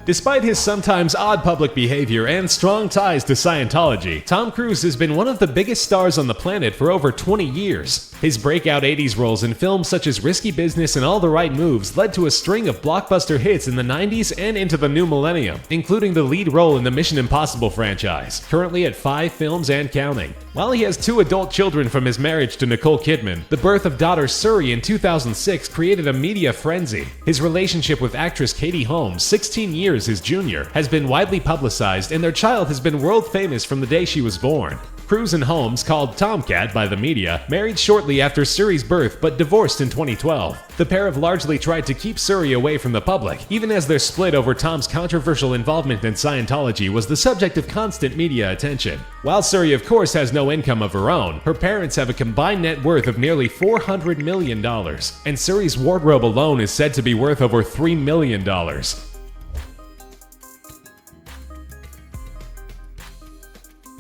Despite his sometimes odd public behavior and strong ties to Scientology, Tom Cruise has been one of the biggest stars on the planet for over 20 years. His breakout 80s roles in films such as Risky Business and All the Right Moves led to a string of blockbuster hits in the 90s and into the new millennium, including the lead role in the Mission Impossible franchise, currently at 5 films and counting. While he has 2 adult children from his marriage to Nicole Kidman, the birth of daughter Suri in 2006 created a media frenzy. His relationship with actress Katie Holmes, 16 years his junior, has been widely publicized, and their child has been world famous from the day she was born. Cruise and Holmes, called Tomcat by the media, married shortly after Suri's birth but divorced in 2012. The pair have largely tried to keep Suri away from the public, even as their split over Tom's controversial involvement in Scientology was the subject of constant media attention. While Suri of course has no income of her own, her parents have a combined net worth of nearly $400 million, and Suri's wardrobe alone is said to be worth over $3 million.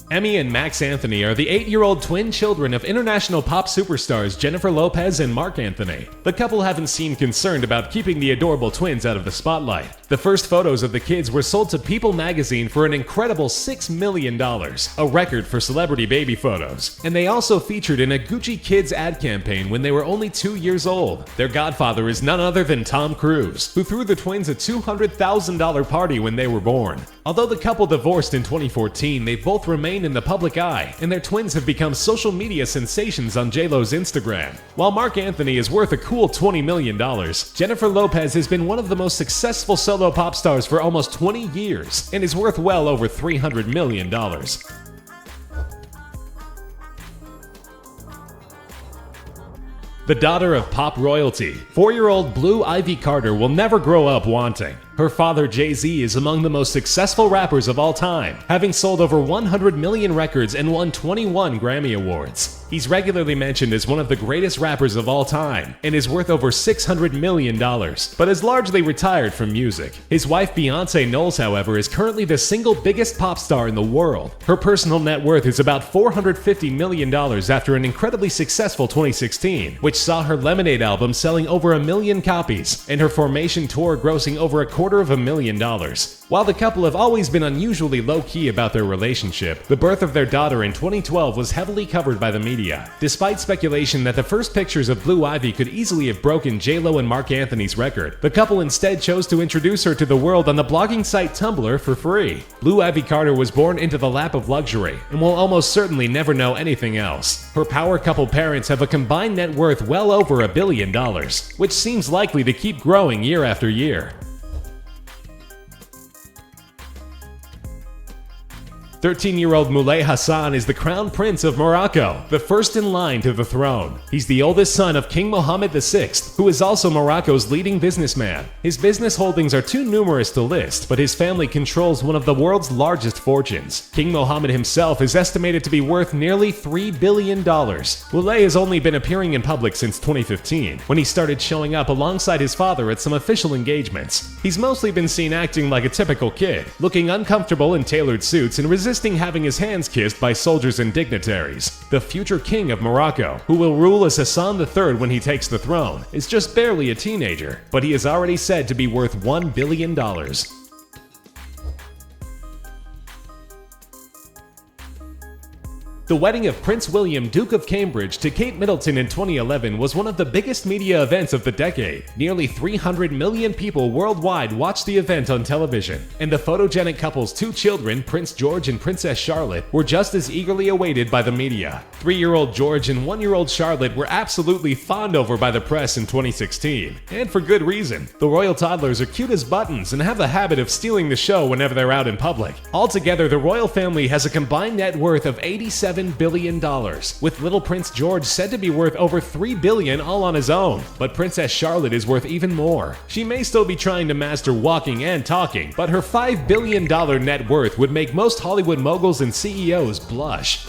Emmy and Max Anthony are the 8-year-old twin children of international pop superstars Jennifer Lopez and Marc Anthony. The couple haven't seemed concerned about keeping the adorable twins out of the spotlight. The first photos of the kids were sold to People magazine for an incredible $6 million, a record for celebrity baby photos. And they also featured in a Gucci Kids ad campaign when they were only 2 years old. Their godfather is none other than Tom Cruise, who threw the twins a $200,000 party when they were born. Although the couple divorced in 2014, they both remain in the public eye, and their twins have become social media sensations on J-Lo's Instagram. While Marc Anthony is worth a cool $20 million, Jennifer Lopez has been one of the most successful solo pop stars for almost 20 years and is worth well over $300 million. The daughter of pop royalty, 4-year-old Blue Ivy Carter will never grow up wanting. Her father, Jay-Z, is among the most successful rappers of all time, having sold over 100 million records and won 21 Grammy Awards. He's regularly mentioned as one of the greatest rappers of all time, and is worth over $600 million, but is largely retired from music. His wife, Beyonce Knowles, however, is currently the single biggest pop star in the world. Her personal net worth is about $450 million after an incredibly successful 2016, which saw her Lemonade album selling over 1 million copies, and her Formation tour grossing over $250,000. While the couple have always been unusually low-key about their relationship, the birth of their daughter in 2012 was heavily covered by the media. Despite speculation that the first pictures of Blue Ivy could easily have broken J-Lo and Marc Anthony's record, the couple instead chose to introduce her to the world on the blogging site Tumblr for free. Blue Ivy Carter was born into the lap of luxury and will almost certainly never know anything else. Her power couple parents have a combined net worth well over $1 billion, which seems likely to keep growing year after year. 13-year-old Moulay Hassan is the crown prince of Morocco, the first in line to the throne. He's the oldest son of King Mohammed VI, who is also Morocco's leading businessman. His business holdings are too numerous to list, but his family controls one of the world's largest fortunes. King Mohammed himself is estimated to be worth nearly $3 billion. Moulay has only been appearing in public since 2015, when he started showing up alongside his father at some official engagements. He's mostly been seen acting like a typical kid, looking uncomfortable in tailored suits and resisting having his hands kissed by soldiers and dignitaries. The future king of Morocco, who will rule as Hassan III when he takes the throne, is just barely a teenager, but he is already said to be worth $1 billion. The wedding of Prince William, Duke of Cambridge, to Kate Middleton in 2011 was one of the biggest media events of the decade. Nearly 300 million people worldwide watched the event on television, and the photogenic couple's 2 children, Prince George and Princess Charlotte, were just as eagerly awaited by the media. 3-year-old George and 1-year-old Charlotte were absolutely fawned over by the press in 2016, and for good reason. The royal toddlers are cute as buttons and have the habit of stealing the show whenever they're out in public. Altogether, the royal family has a combined net worth of $87 billion, with little Prince George said to be worth over $3 billion all on his own. But Princess Charlotte is worth even more. She may still be trying to master walking and talking, but her $5 billion net worth would make most Hollywood moguls and CEOs blush.